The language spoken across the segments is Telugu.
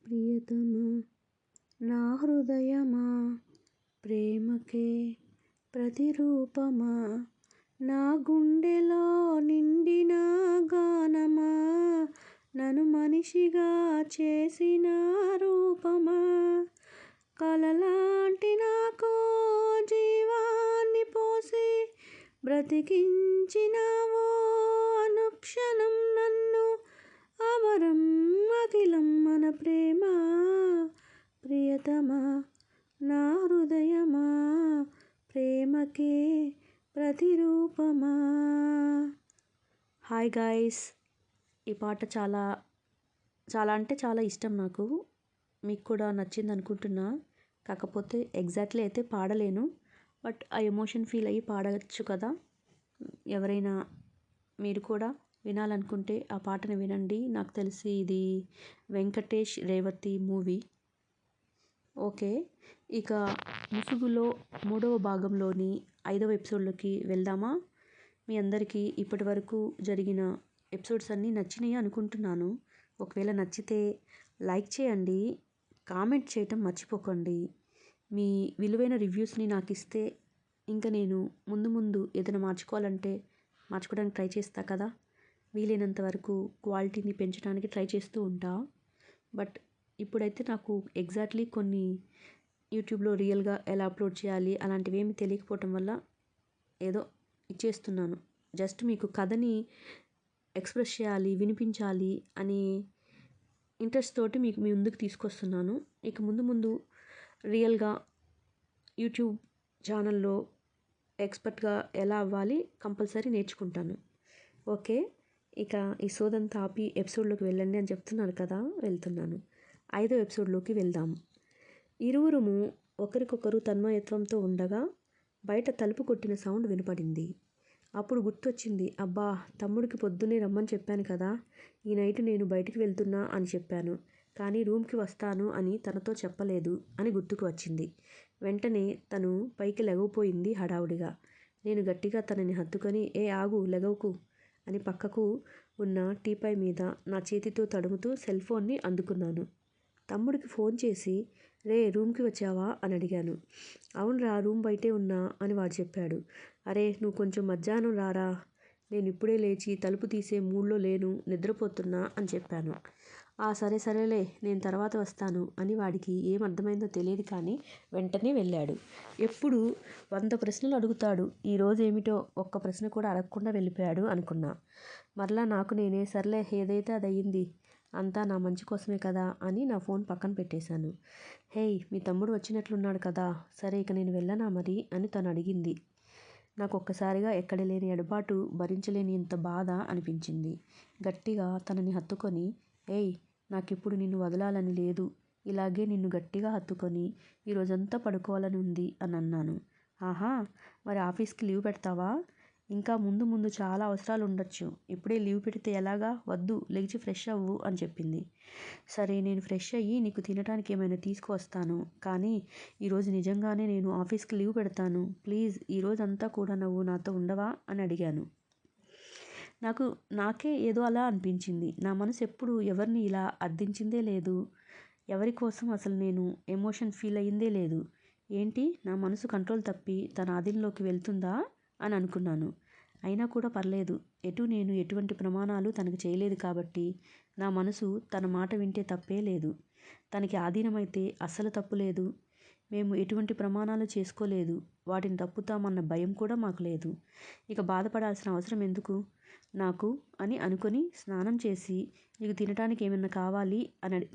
ప్రియతమా నా హృదయమా ప్రేమకే ప్రతిరూపమా నా గుండెలో నిండిన గానమా నన్ను మనిషిగా చేసిన రూపమా కలలాంటి నాకు జీవాన్ని పోసి బ్రతికించినావో అనుక్షణం నన్ను అమరం అఖిలం మన ప్రేమ ప్రియతమా నా హృదయమా ప్రేమకే ప్రతిరూపమా. హాయ్ గాయ్స్, ఈ పాట చాలా చాలా అంటే చాలా ఇష్టం నాకు. మీకు కూడా నచ్చింది అనుకుంటున్నా. కాకపోతే ఎగ్జాక్ట్లీ అయితే పాడలేను, బట్ ఆ ఎమోషన్ ఫీల్ అయ్యి పాడవచ్చు కదా. ఎవరైనా మీరు కూడా వినాలనుకుంటే ఆ పాటను వినండి. నాకు తెలిసి ఇది వెంకటేష్ రేవతి మూవీ. ఓకే, ఇక ముసుగులో 3వ భాగంలోని 5వ ఎపిసోడ్లోకి వెళ్దామా. మీ అందరికీ ఇప్పటి వరకు జరిగిన ఎపిసోడ్స్ అన్నీ నచ్చినాయి అనుకుంటున్నాను. ఒకవేళ నచ్చితే లైక్ చేయండి, కామెంట్ చేయటం మర్చిపోకండి. మీ విలువైన రివ్యూస్ని నాకు ఇస్తే ఇంకా నేను ముందు ముందు ఏదైనా మార్చుకోవడానికి ట్రై చేస్తా కదా. వీలైనంత వరకు క్వాలిటీని పెంచడానికి ట్రై చేస్తూ ఉంటా. బట్ ఇప్పుడైతే నాకు ఎగ్జాక్ట్లీ కొన్ని యూట్యూబ్లో రియల్గా ఎలా అప్లోడ్ చేయాలి అలాంటివి ఏమి తెలియకపోవటం వల్ల ఏదో ఇచ్చేస్తున్నాను. జస్ట్ మీకు కథని ఎక్స్ప్రెస్ చేయాలి, వినిపించాలి అనే ఇంట్రెస్ట్ తోటి మీకు మీ ముందుకు తీసుకొస్తున్నాను. ఇక ముందు రియల్గా యూట్యూబ్ ఛానల్లో ఎక్స్పర్ట్గా ఎలా అవ్వాలి కంపల్సరీ నేర్చుకుంటాను. ఓకే, ఇక ఈ సోదంతా ఆపి ఎపిసోడ్లోకి వెళ్ళండి అని చెప్తున్నారు కదా, వెళ్తున్నాను. 5వ ఎపిసోడ్లోకి వెళ్దాము. ఇరువురుము ఒకరికొకరు తన్మయత్వంతో ఉండగా బయట తలుపు కొట్టిన సౌండ్ వినపడింది. అప్పుడు గుర్తొచ్చింది. అబ్బా, తమ్ముడికి పొద్దున్నే రమ్మని చెప్పాను కదా, ఈ నైట్ నేను బయటికి వెళ్తున్నా అని చెప్పాను, కానీ రూమ్కి వస్తాను అని తనతో చెప్పలేదు అని గుర్తుకు వచ్చింది. వెంటనే తను పైకి లెగవపోయింది హడావుడిగా. నేను గట్టిగా తనని హత్తుకొని ఆగు, లెగవకు అని పక్కకు ఉన్న టీపై మీద నా చేతితో తడుముతూ సెల్ ఫోన్ని అందుకున్నాను. తమ్ముడికి ఫోన్ చేసి రే రూమ్కి వచ్చావా అని అడిగాను. అవునరా, రూమ్ బయటే ఉన్నా అని వాడు చెప్పాడు. అరే నువ్వు కొంచెం మధ్యాహ్నం రారా, నేను ఇప్పుడే లేచి తలుపు తీసే మూడ్లో లేను, నిద్రపోతున్నా అని చెప్పాను. సరేలే, నేను తర్వాత వస్తాను అని వాడికి ఏం అర్థమైందో తెలియదు కానీ వెంటనే వెళ్ళాడు. ఎప్పుడు 100 ప్రశ్నలు అడుగుతాడు, ఈరోజు ఏమిటో ఒక్క ప్రశ్న కూడా అడగకుండా వెళ్ళిపోయాడు అనుకున్నా. మరలా నాకు నేనే సర్లే ఏదైతే అది అయ్యింది, అంతా నా మంచి కోసమే కదా అని నా ఫోన్ పక్కన పెట్టేశాను. హేయ్, మీ తమ్ముడు వచ్చినట్లున్నాడు కదా, సరే ఇక నేను వెళ్ళనా మరి అని తను అడిగింది. నాకు ఒక్కసారిగా ఎక్కడలేని ఎడబాటు, భరించలేని ఇంత బాధ అనిపించింది. గట్టిగా తనని హత్తుకొని నాకిప్పుడు నిన్ను వదలాలని లేదు, ఇలాగే నిన్ను గట్టిగా హత్తుకొని ఈరోజంతా పడుకోవాలని ఉంది అని అన్నాను. ఆహా, మరి ఆఫీస్కి లీవ్ పెడతావా? ఇంకా ముందు చాలా అవసరాలు ఉండొచ్చు, ఇప్పుడే లీవ్ పెడితే ఎలాగా? వద్దు, లేచి ఫ్రెష్ అవ్వు అని చెప్పింది. సరే, నేను ఫ్రెష్ అయ్యి నీకు తినడానికి ఏమైనా తీసుకువస్తాను, కానీ ఈరోజు నిజంగానే నేను ఆఫీస్కి లీవ్ పెడతాను, ప్లీజ్ ఈరోజంతా కూడా నువ్వు నాతో ఉండవా అని అడిగాను. నాకే ఏదో అలా అనిపించింది. నా మనసు ఎప్పుడు ఎవరిని ఇలా అర్థించిందే లేదు, ఎవరి కోసం అసలు నేను ఎమోషన్ ఫీల్ అయ్యిందే లేదు. ఏంటి, నా మనసు కంట్రోల్ తప్పి తన ఆధీనంలోకి వెళ్తుందా అని అనుకున్నాను. అయినా కూడా పర్లేదు, నేను ఎటువంటి ప్రమాణాలు తనకు చేయలేదు కాబట్టి నా మనసు తన మాట వింటే తప్పే లేదు. తనకి ఆధీనమైతే అస్సలు తప్పు లేదు. మేము ఎటువంటి ప్రమాణాలు చేసుకోలేదు, వాటిని తప్పుతామన్న భయం కూడా మాకు లేదు. ఇక బాధపడాల్సిన అవసరం ఎందుకు నాకు అని అనుకొని స్నానం చేసి నీకు తినడానికి ఏమన్నా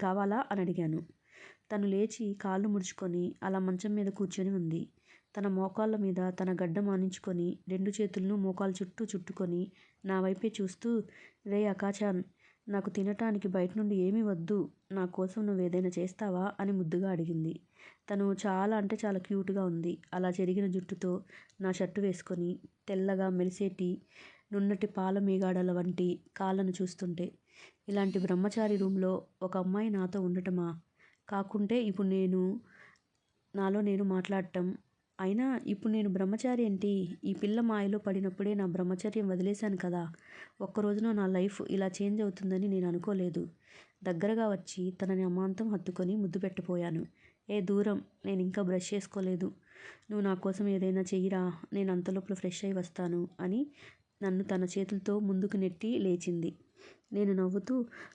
కావాలా అని అడిగాను. తను లేచి కాళ్ళు ముడుచుకొని అలా మంచం మీద కూర్చొని ఉంది. తన మోకాళ్ళ మీద తన గడ్డం ఆనించుకొని 2 చేతులను మోకాళ్ళ చుట్టూ చుట్టుకొని నా వైపే చూస్తూ, రే అకాచాన్, నాకు తినటానికి బయట నుండి ఏమీ వద్దు, నా కోసం నువ్వేదైనా చేస్తావా అని ముద్దుగా అడిగింది. తను చాలా అంటే చాలా క్యూట్గా ఉంది. అలా చెరిగిన జుట్టుతో నా షర్టు వేసుకొని తెల్లగా మెరిసేటి నున్నటి పాల మీగాడల వంటి కాళ్ళను చూస్తుంటే, ఇలాంటి బ్రహ్మచారి రూమ్లో ఒక అమ్మాయి నాతో ఉండటమా? కాకుంటే ఇప్పుడు నాలో నేను మాట్లాడటం. అయినా ఇప్పుడు నేను బ్రహ్మచారి ఏంటి? ఈ పిల్ల మాయలో పడినప్పుడే నా బ్రహ్మచర్యం వదిలేశాను కదా. ఒక్కరోజున నా లైఫ్ ఇలా చేంజ్ అవుతుందని నేను అనుకోలేదు. దగ్గరగా వచ్చి తనని అమాంతం హత్తుకొని ముద్దు పెట్టబోయాను. ఏ దూరం, నేను ఇంకా బ్రష్ చేసుకోలేదు. నువ్వు నా కోసం ఏదైనా చెయ్యిరా, నేను అంతలోపల ఫ్రెష్ అయి వస్తాను అని నన్ను తన చేతులతో ముందుకు నెట్టి లేచింది. నేను నవ్వుతూ,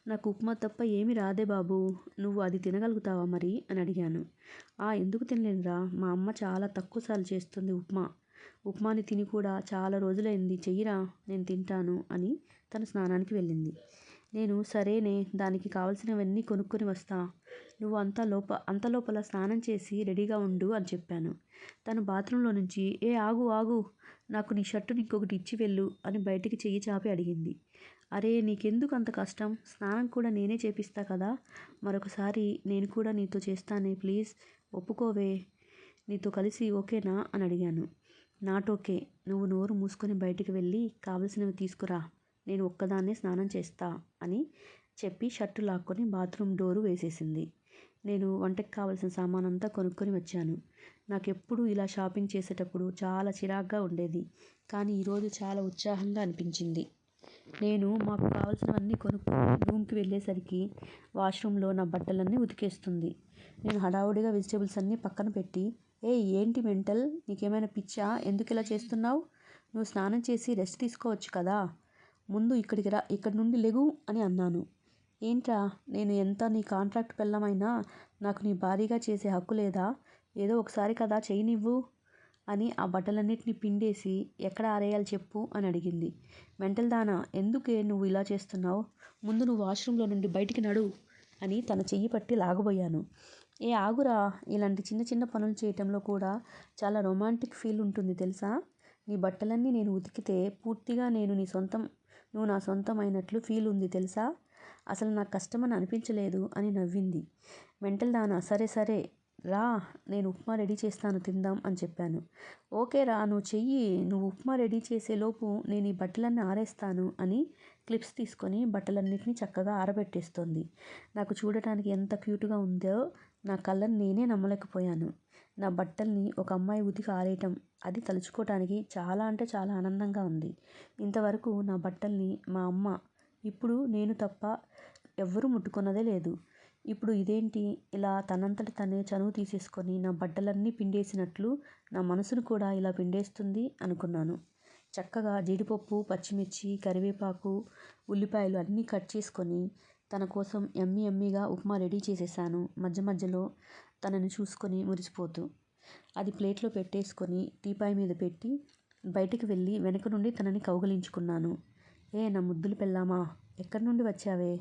నాకు ఉప్మా తప్ప ఏమీ రాదే బాబూ, నువ్వు అది తినగలుగుతావా మరి అని అడిగాను. ఎందుకు తినలేనురా, మా అమ్మ చాలా తక్కువసార్లు చేస్తుంది ఉప్మాని తిని కూడా చాలా రోజులైంది, చెయ్యిరా నేను తింటాను అని తను స్నానానికి వెళ్ళింది. నేను సరేనే, దానికి కావలసినవన్నీ కొనుక్కొని వస్తా, నువ్వు అంతలోపల స్నానం చేసి రెడీగా ఉండు అని చెప్పాను. తను బాత్రూంలో నుంచి ఆగు ఆగు, నాకు నీ షర్టుని ఇంకొకటి ఇచ్చి వెళ్ళు అని బయటికి చెయ్యి చాపి అడిగింది. అరే నీకెందుకు అంత కష్టం, స్నానం కూడా నేనే చేపిస్తా కదా, మరొకసారి నేను కూడా నీతో చేస్తానే, ప్లీజ్ ఒప్పుకోవే, నీతో కలిసి ఓకేనా అని అడిగాను. నాట్ ఓకే, నువ్వు నోరు మూసుకొని బయటికి వెళ్ళి కావలసినవి తీసుకురా, నేను ఒక్కదాన్నే స్నానం చేస్తా అని చెప్పి షర్టు లాక్కొని బాత్రూమ్ డోరు వేసేసింది. నేను వంటకి కావలసిన సామానంతా కొనుక్కొని వచ్చాను. నాకెప్పుడు ఇలా షాపింగ్ చేసేటప్పుడు చాలా చిరాగ్గా ఉండేది, కానీ ఈరోజు చాలా ఉత్సాహంగా అనిపించింది. నేను మాకు కావలసినవన్నీ కొనుక్కొని రూమ్కి వెళ్ళేసరికి వాష్రూమ్లో నా బట్టలన్నీ ఉతికేస్తుంది. నేను హడావుడిగా వెజిటేబుల్స్ అన్నీ పక్కన పెట్టి, ఏంటి మెంటల్, నీకేమైనా పిచ్చా, ఎందుకు ఇలా చేస్తున్నావు, నువ్వు స్నానం చేసి రెస్ట్ తీసుకోవచ్చు కదా, ముందు ఇక్కడికి రా, ఇక్కడి నుండి లెగు అని అన్నాను. ఏంట్రా, నేను ఎంత నీ కాంట్రాక్ట్ పెళ్ళామైనా నాకు నీ భారీగా చేసే హక్కు లేదా, ఏదో ఒకసారి కదా చేయనివ్వు అని ఆ బట్టలన్నిటిని పిండేసి ఎక్కడ ఆరేయాలి చెప్పు అని అడిగింది. మెంటల్ దానా, ఎందుకే నువ్వు ఇలా చేస్తున్నావు, ముందు నువ్వు వాష్రూమ్లో నుండి బయటికి నడు అని తన చెయ్యి పట్టి లాగబోయాను. ఆగురా, ఇలాంటి చిన్న చిన్న పనులు చేయటంలో కూడా చాలా రొమాంటిక్ ఫీల్ ఉంటుంది తెలుసా, నీ బట్టలన్నీ నేను ఉతికితే పూర్తిగా నువ్వు నా సొంతం అయినట్లు ఫీల్ ఉంది తెలుసా, అసలు నాకు కష్టమని అనిపించలేదు అని నవ్వింది. మెంటల్ దానా, సరే సరే రా, నేను ఉప్మా రెడీ చేస్తాను తిందాం అని చెప్పాను. ఓకే రా, నువ్వు చెయ్యి, నువ్వు ఉప్మా రెడీ చేసేలోపు నేను ఈ బట్టలన్నీ ఆరేస్తాను అని క్లిప్స్ తీసుకొని బట్టలన్నిటినీ చక్కగా ఆరబెట్టేస్తోంది. నాకు చూడటానికి ఎంత క్యూట్గా ఉందో నా కళ్ళని నేనే నమ్మలేకపోయాను. నా బట్టల్ని ఒక అమ్మాయి ఉతికి ఆరేయటం, అది తలుచుకోవటానికి చాలా అంటే చాలా ఆనందంగా ఉంది. ఇంతవరకు నా బట్టల్ని మా అమ్మ, ఇప్పుడు నేను తప్ప ఎవ్వరూ ముట్టుకున్నదే లేదు. ఇప్పుడు ఇదేంటి ఇలా తనంతట తనే చనువు తీసేసుకొని నా బట్టలన్నీ పిండేసినట్లు నా మనసును కూడా ఇలా పిండేస్తుంది అనుకున్నాను. చక్కగా జీడిపప్పు, పచ్చిమిర్చి, కరివేపాకు, ఉల్లిపాయలు అన్నీ కట్ చేసుకొని తన కోసం యమ్మీగా ఉప్మా రెడీ చేసేసాను, మధ్య మధ్యలో తనని చూసుకొని మురిసిపోతూ. అది ప్లేట్లో పెట్టేసుకొని టీపాయ్ మీద పెట్టి బయటికి వెళ్ళి వెనక నుండి తనని కౌగిలించుకున్నాను. నా ముద్దులు పెళ్ళామా, ఎక్కడి నుండి వచ్చావే,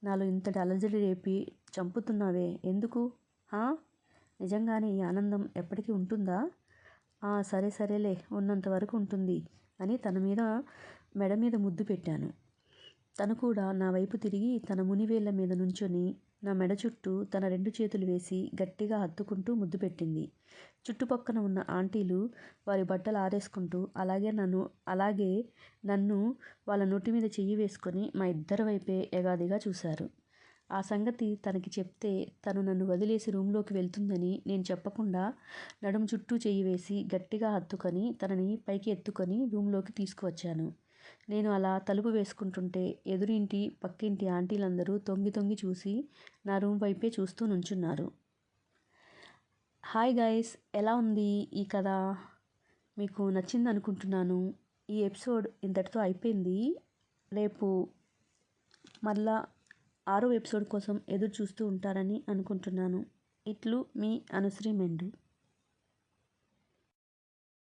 నాలో ఇంతటి అలజడి రేపి చంపుతున్నావే, ఎందుకు, నిజంగానే ఈ ఆనందం ఎప్పటికీ ఉంటుందా, సరే సరేలే, ఉన్నంత వరకు ఉంటుంది అని తన మెడ మీద ముద్దు పెట్టాను. తను కూడా నా వైపు తిరిగి తన మునివేళ్ల మీద నుంచొని నా మెడ చుట్టూ తన 2 చేతులు వేసి గట్టిగా హత్తుకుంటూ ముద్దు పెట్టింది. చుట్టుపక్కన ఉన్న ఆంటీలు వారి బట్టలు ఆరేసుకుంటూ అలాగే నన్ను వాళ్ళ నొటి మీద చెయ్యి వేసుకొని మా ఇద్దరి వైపే ఎగాదిగా చూశారు. ఆ సంగతి తనకి చెప్తే తను నన్ను వదిలేసి రూమ్లోకి వెళ్తుందని నేను చెప్పకుండా నడుము చుట్టూ చెయ్యి వేసి గట్టిగా హత్తుకొని తనని పైకి ఎత్తుకొని రూమ్లోకి తీసుకువచ్చాను. నేను అలా తలుపు వేసుకుంటుంటే ఎదురింటి పక్కింటి ఆంటీలందరూ తొంగి తొంగి చూసి నా రూమ్ వైపే చూస్తూ నుంచున్నారు. హాయ్ గైస్, ఎలా ఉంది ఈ కథ, మీకు నచ్చింది అనుకుంటున్నాను. ఈ ఎపిసోడ్ ఇంతటితో అయిపోయింది. రేపు మళ్ళా 6వ ఎపిసోడ్ కోసం ఎదురు చూస్తూ ఉంటారని అనుకుంటున్నాను. ఇట్లు మీ అనుశ్రీ మెండు.